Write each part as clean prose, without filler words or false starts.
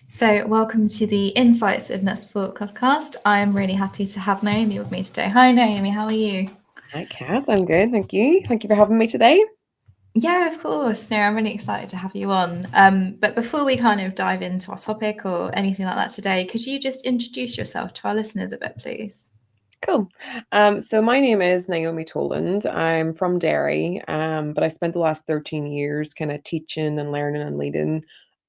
So welcome to the Insights of NetSupport podcast. I'm really happy to have Naomi with me today. Hi Naomi, how are you? Hi Kat, I'm good, thank you. Thank you for having me today. Yeah, of course. No, I'm really excited to have you on. But before we kind of dive into our topic or anything like that today, could you just introduce yourself to our listeners a bit, please? Cool. So my name is Naomi Toland. I'm from Derry, but I spent the last 13 years kind of teaching and learning and leading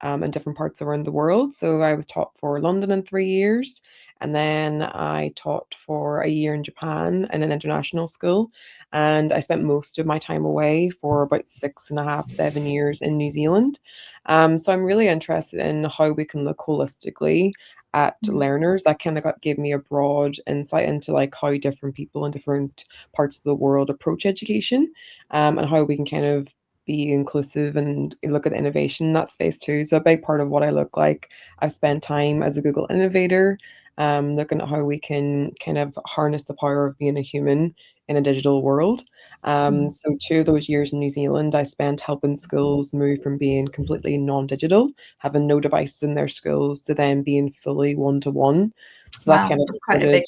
in different parts around the world. So I was taught for London in 3 years, and then I taught for a year in Japan in an international school. And I spent most of my time away for about 6.5, 7 years in New Zealand. So I'm really interested in how we can look holistically at learners. That kind of gave me a broad insight into like how different people in different parts of the world approach education, and how we can kind of be inclusive and look at innovation in that space too. So a big part of what I look like, I've spent time as a Google innovator, looking at how we can kind of harness the power of being a human in a digital world. So 2 of those years in New Zealand, I spent helping schools move from being completely non-digital, having no devices in their schools, to then being fully one-to-one. So that Wow, kind of that's quite a included, big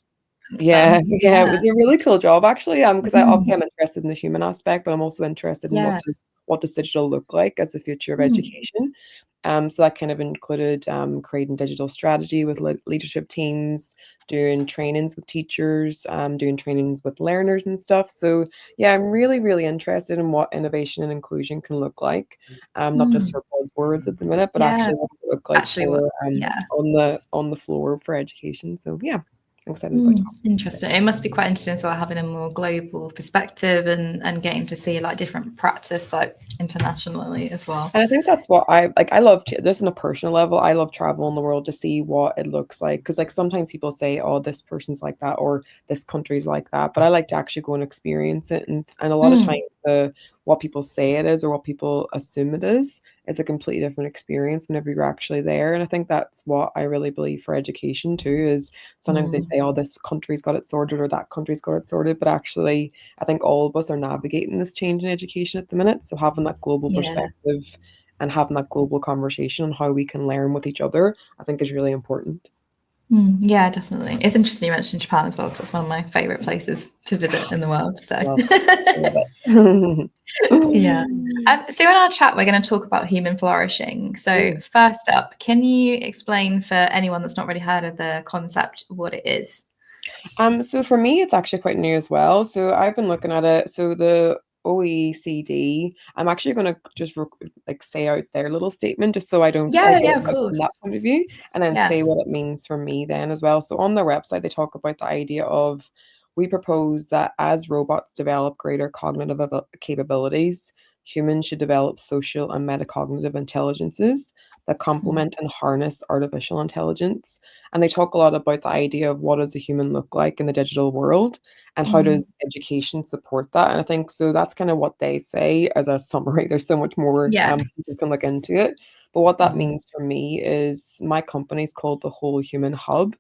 difference yeah, then. yeah, it was a really cool job actually. Because I Mm. obviously I'm interested in the human aspect, but I'm also interested in Yeah. what does digital look like as the future of Mm. education. So that kind of included creating digital strategy with leadership teams, doing trainings with teachers, doing trainings with learners and stuff. So yeah, I'm really, really interested in what innovation and inclusion can look like. Not just Mm. for buzzwords at the minute, but Yeah. actually what it look like Actually, what? for Yeah. on the floor for education. So yeah, I'm excited about talking. Interesting. It must be quite interesting as well, having a more global perspective and getting to see like different practice like internationally as well. And I think that's what I like. I love just on a personal level. I love traveling the world to see what it looks like. Because like sometimes people say, "Oh, this person's like that," or "This country's like that." But I like to actually go and experience it. And a lot of Mm. times, the what people say it is or what people assume it is a completely different experience whenever you're actually there. And I think that's what I really believe for education too. Is sometimes they say, "Oh, this country's got it sorted," or "That country's got it sorted," but actually, I think all of us are navigating this change in education at the minute. So having that global Yeah. perspective and having that global conversation on how we can learn with each other, I think is really important. Yeah, definitely. It's interesting you mentioned Japan as well, because that's one of my favorite places to visit in the world. So Love it. yeah. So in our chat, we're going to talk about human flourishing. So Mm. first up, can you explain for anyone that's not really heard of the concept what it is? So for me, it's actually quite new as well. So I've been looking at it. So the OECD, I'm actually going to just like say out their little statement, just so I'll Yeah, go of out from course. that point of view, and then Yeah. say what it means for me then as well. So on their website, they talk about the idea of, we propose that as robots develop greater cognitive capabilities, humans should develop social and metacognitive intelligences that complement and harness artificial intelligence. And they talk a lot about the idea of what does a human look like in the digital world, and how does education support that. And I think so that's kind of what they say as a summary. There's so much more Yeah. people can look into it. But what that means for me is my company's called the Whole Human Hub.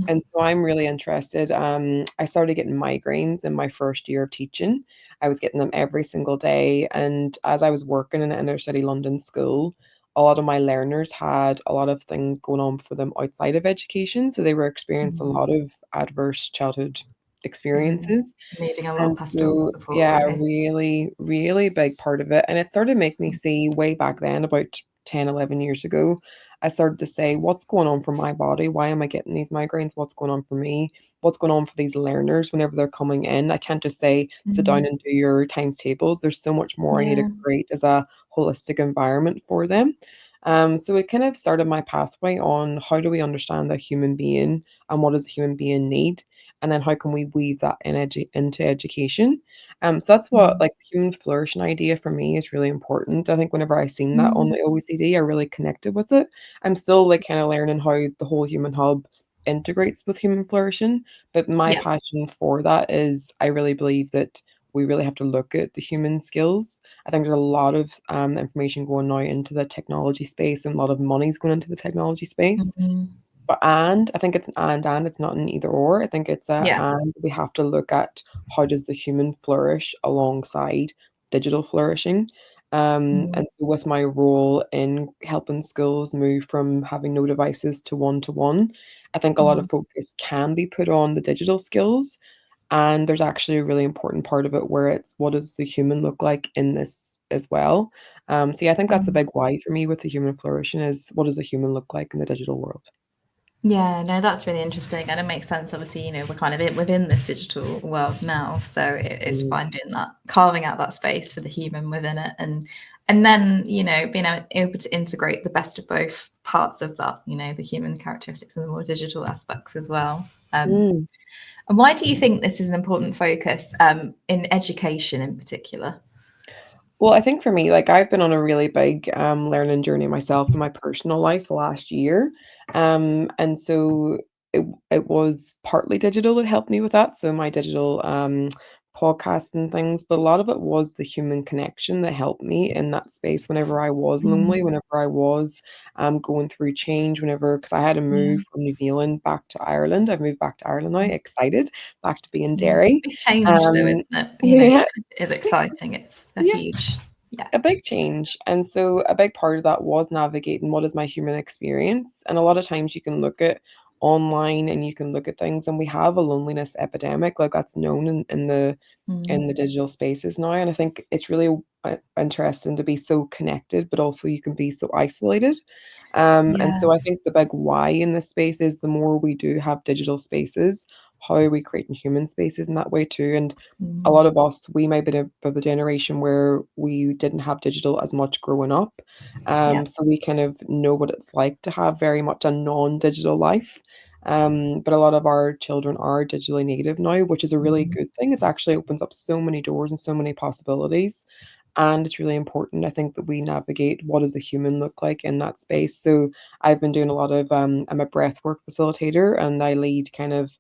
And so I'm really interested. I started getting migraines in my first year of teaching. I was getting them every single day. And as I was working in an inner city London school, a lot of my learners had a lot of things going on for them outside of education. So they were experiencing a lot of adverse childhood experiences. Needing a lot of And pastoral so, support, yeah, really. really, really big part of it. And it started to make me see way back then, about 10, 11 years ago, I started to say, what's going on for my body? Why am I getting these migraines? What's going on for me? What's going on for these learners whenever they're coming in? I can't just say, sit down and do your times tables. There's so much more I need to Yeah. create as a holistic environment for them. So it kind of started my pathway on how do we understand a human being and what does a human being need? And then how can we weave that into education? So that's what like human flourishing idea for me is really important. I think whenever I seen that on the OECD, I really connected with it. I'm still like kind of learning how the whole human hub integrates with human flourishing, but my Yeah. passion for that is I really believe that we really have to look at the human skills. I think there's a lot of information going now into the technology space, and a lot of money's going into the technology space. Mhm. But I think it's an and it's not an either or. I think it's a Yeah. and we have to look at how does the human flourish alongside digital flourishing. Mm. And so with my role in helping schools move from having no devices to one, I think a lot of Mm. focus can be put on the digital skills. And there's actually a really important part of it where it's what does the human look like in this as well. So yeah, I think that's a Mm. big why for me with the human flourishing is what does the human look like in the digital world? Yeah, no, that's really interesting, and it makes sense. Obviously, we're kind of within this digital world now, so it's Mm, finding that, carving out that space for the human within it, and then being able to integrate the best of both parts of that, the human characteristics and the more digital aspects as well. mm. And why do you think this is an important focus in education in particular? Well, I think for me, like I've been on a really big learning journey myself in my personal life the last year. And so it was partly digital that helped me with that. So my digital podcasts and things, but a lot of it was the human connection that helped me in that space whenever I was lonely, Mm, whenever I was going through change, whenever because I had to yeah. move from New Zealand back to Ireland. I've moved back to Ireland now, Mm, excited, back to being yeah. Derry. Big change though, Um isn't it? yeah, It is exciting. It's a yeah. huge, yeah. A big change. And so a big part of that was navigating what is my human experience. And a lot of times you can look at online and you can look at things and we have a loneliness epidemic, like that's known in Mm, the digital spaces now. And I think it's really interesting to be so connected, but also you can be so isolated. And yeah. so I think the big why in this space is the more we do have digital spaces, how are we creating human spaces in that way too? And a Mm, lot of us, we might be of the generation where we didn't have digital as much growing up. yeah. So we kind of know what it's like to have very much a non-digital life. But a lot of our children are digitally native now, which is a really Mm, good thing. It actually opens up so many doors and so many possibilities. And it's really important, I think, that we navigate what does a human look like in that space. So I've been doing a lot of, I'm a breathwork facilitator and I lead kind of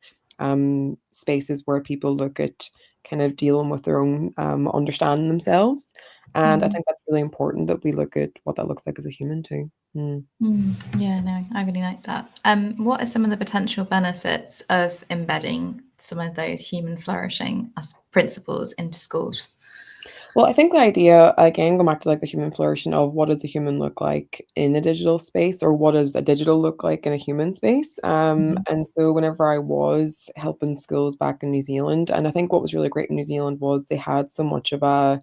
spaces where people look at kind of dealing with their own understanding themselves. And I mm, think that's really important that we look at what that looks like as a human too. Mm. mm. Yeah, no, I really like that. What are some of the potential benefits of embedding some of those human flourishing as principles into schools? Well, I think the idea, again, going back to like the human flourishing of what does a human look like in a digital space, or what does a digital look like in a human space? Mhm. And so whenever I was helping schools back in New Zealand, and I think what was really great in New Zealand was they had so much of a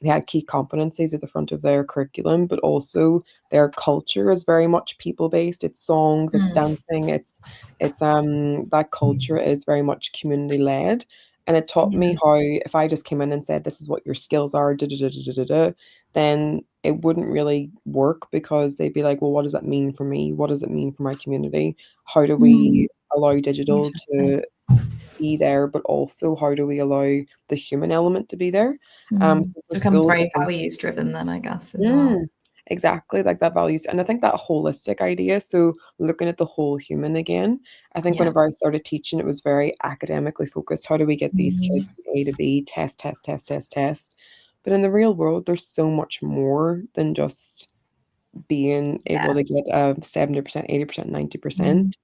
they had key competencies at the front of their curriculum, but also their culture is very much people based. It's songs, it's Mm, dancing, it's that culture is very much community led. And it taught me yeah. how if I just came in and said, this is what your skills are, da, da, da, da, da, da, da, then it wouldn't really work because they'd be like, well, what does that mean for me? What does it mean for my community? How do Mm, we allow digital interesting. to be there, but also how do we allow the human element to be there? Mm. So So for it becomes schools, I very think values driven then, I guess, as well. mm, exactly, like that values and I think that holistic idea, so looking at the whole human again, I think Yeah. whenever I started teaching, it was very academically focused. How do we get these kids Mm, from A to B, test, test, test, test, test? But in the real world, there's so much more than just being able yeah. to get a 70%, 80%, Mm, 90%.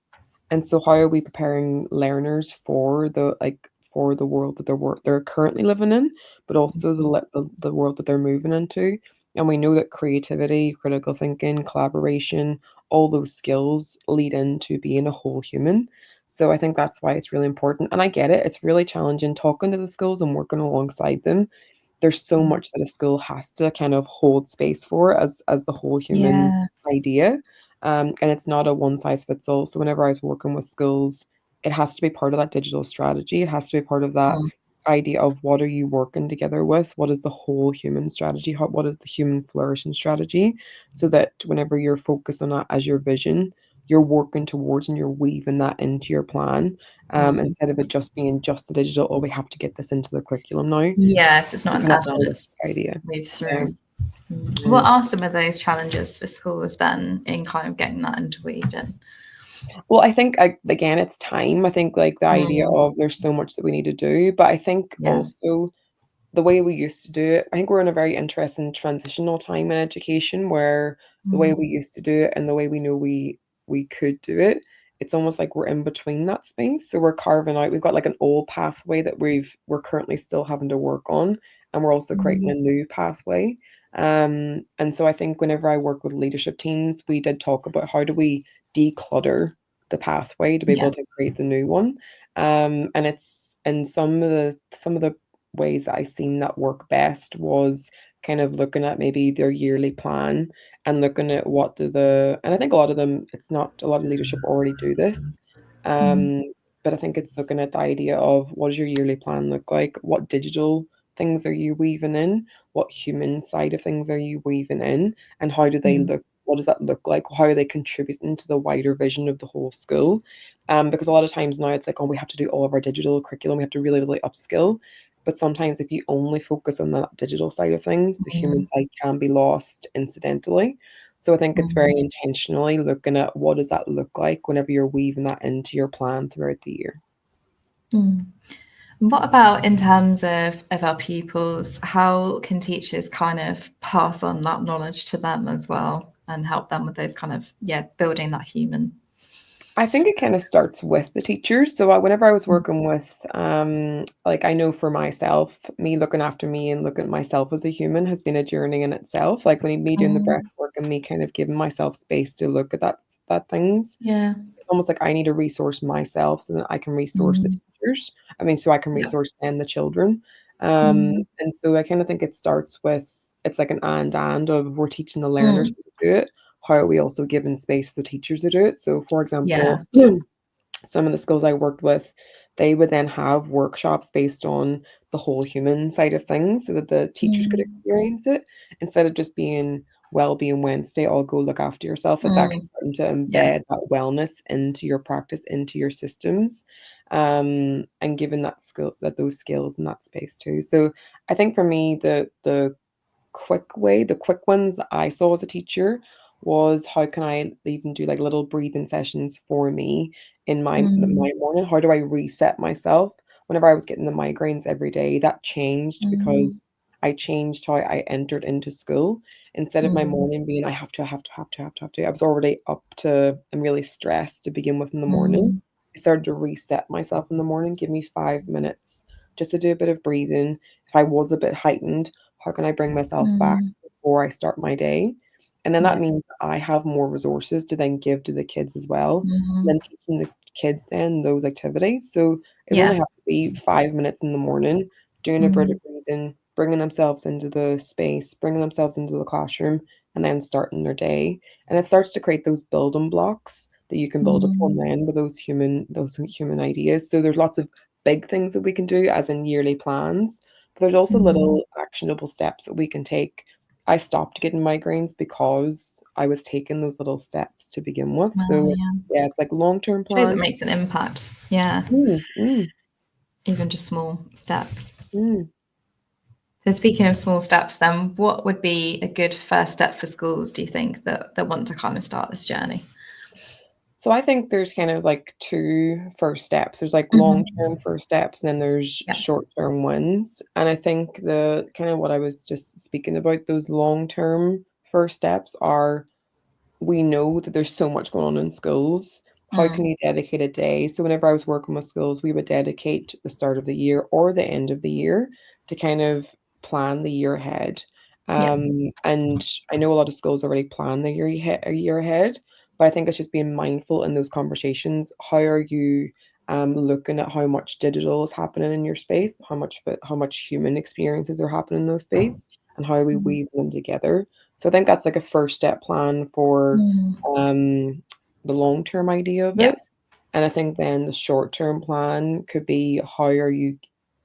And so how are we preparing learners for for the world that they're currently living in, but also mhm, the world that they're moving into? And we know that creativity, critical thinking, collaboration, all those skills lead into being a whole human. So I think that's why it's really important. And I get it, it's really challenging talking to the schools and working alongside them. There's so mm. much that a school has to kind of hold space for as the whole human Yeah. idea. And it's not a one size fits all. So whenever I was working with schools, it has to be part of that digital strategy. It has to be part of that Mm, idea of what are you working together with? What is the whole human strategy? What is the human flourishing strategy? So that whenever you're focused on that as your vision, you're working towards and you're weaving that into your plan, mm. instead of it just being just the digital, oh, we have to get this into the curriculum now. Yes, it's not an Kind of add-on, it's holistic idea. moved Yeah. through. Mm. Yeah. What are some of those challenges for schools then in kind of getting that interweaved in? Well, I think again, it's time. I think like the idea Mm, of there's so much that we need to do, but I think yeah. also the way we used to do it, I think we're in a very interesting transitional time in education where the way we Mm, used to do it and the way we know we could do it, it's almost like we're in between that space. So we're carving out, we've got like an old pathway that we're currently still having to work on, and we're also creating a mm, new pathway. And so I think whenever I work with leadership teams, we did talk about how do we declutter the pathway to be able yeah. to create the new one. And it's and some of the ways that I seen that work best was kind of looking at maybe their yearly plan and looking at what do the and I think a lot of them, it's not a lot of leadership already do this. Mm, Um, but I think it's looking at the idea of what does your yearly plan look like? What digital things are you weaving in? What human side of things are you weaving in? And how do they mm, look? What does that look like? How are they contributing to the wider vision of the whole school? Because a lot of times now it's like, oh, we have to do all of our digital curriculum. We have to really, really upskill. But sometimes if you only focus on that digital side of things, the human mm, side can be lost incidentally. So I think it's very mm, intentionally looking at what does that look like whenever you're weaving that into your plan throughout the year. mm. What about in terms of our pupils? How can teachers kind of pass on that knowledge to them as well and help them with those kind of, yeah, building that human? I think it kind of starts with the teachers. So whenever I was Mm, working with, like I know for myself, me looking after me and looking at myself as a human has been a journey in itself. Like when me doing the breath mm, work and me kind of giving myself space to look at that things. yeah. It's almost like I need to resource myself so that I can resource the Mm, teachers. I mean, so I can yeah. resource then the children. Mm, And so I kind of think it starts with it's like an and of we're teaching the learners mm, how to do it. How are we also giving space for the teachers to do it? So, for yeah. example, some of the schools I worked with, they would then have workshops based on the whole human side of things so that the teachers could Mm, experience it instead of just being well-being Wednesday, all go look after yourself. It's actually mm, starting to yeah. embed that wellness into your practice, into your systems, and given that skill, that those skills in that space too. So I think for me, the quick ones that I saw as a teacher was how can I even do like little breathing sessions for me in my Mm, morning? How do I reset myself? Whenever I was getting the migraines every day, that changed mm, because I changed how I entered into school. Instead of my mm, morning being I have to, I have to, have to, have to, have to, I was already up to and really stressed to begin with in the morning. mm, I started to reset myself in the morning, give me 5 minutes just to do a bit of breathing. If I was a bit heightened, how can I bring myself back mm, before I start my day? And then that yeah. means I have more resources to then give to the kids as well, and then Mm, teaching the kids then those activities. So it would only yeah. have to be 5 minutes in the morning, doing a bit of Mm, breathing, bringing themselves into the space, bringing themselves into the classroom, and then starting their day. And it starts to create those building blocks that you can build upon mm, then with those human ideas. So there's lots of big things that we can do, as in yearly plans, but there's also mm. little actionable steps that we can take. I stopped getting migraines because I was taking those little steps to begin with. Wow, So yeah. it's like long-term Shows it plan. makes an impact. Yeah. Mm, mm, Even just small steps. mm. So speaking of small steps, then what would be a good first step for schools, do you think, that want to kind of start this journey? So I think there's kind of like two first steps. There's like long-term Mhm. first steps, and then there's Yeah. short-term wins. And I think the kind of what I was just speaking about, those long-term first steps are we know that there's so much going on in schools. How can Mm. you dedicate a day? So whenever I was working with schools, we would dedicate the start of the year or the end of the year to kind of plan the year ahead. Yeah. And I know a lot of schools already plan a year ahead, but I think it's just being mindful in those conversations. How are you looking at how much digital is happening in your space, how much human experiences are happening in those space, and how we Mm. weave them together. So I think that's like a first step plan for Mm. um, the long-term idea of Yeah. it. And I think then the short-term plan could be how are you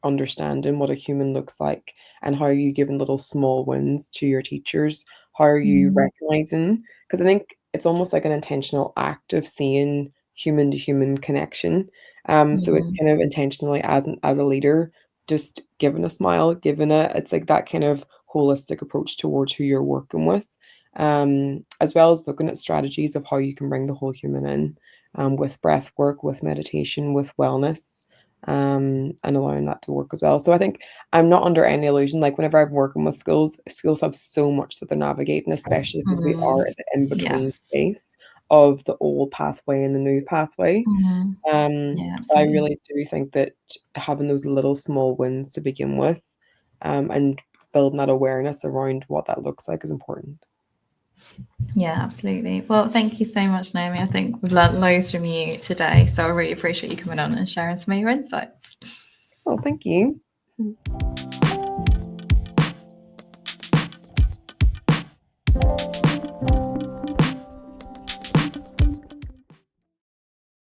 understanding what a human looks like and how are you giving little small wins to your teachers? How are you Mm. recognizing? Because I think it's almost like an intentional act of seeing human to human connection. So it's Mhm. kind of intentionally as a leader, just giving a smile, giving it's like that kind of holistic approach towards who you're working with, as well as looking at strategies of how you can bring the whole human in with breath work, with meditation, with wellness. and allowing that to work as well. So I think I'm not under any illusion. Like whenever I'm working with schools have so much that they're navigating, especially because we are at the Yeah. in-between space of the old pathway and the new pathway. Yeah, I absolutely. really do think that having those little small wins to begin with, and building that awareness around what that looks like is important. Yeah, absolutely. Well, thank you so much, Naomi. I think we've learned loads from you today. So I really appreciate you coming on and sharing some of your insights. Oh, thank you.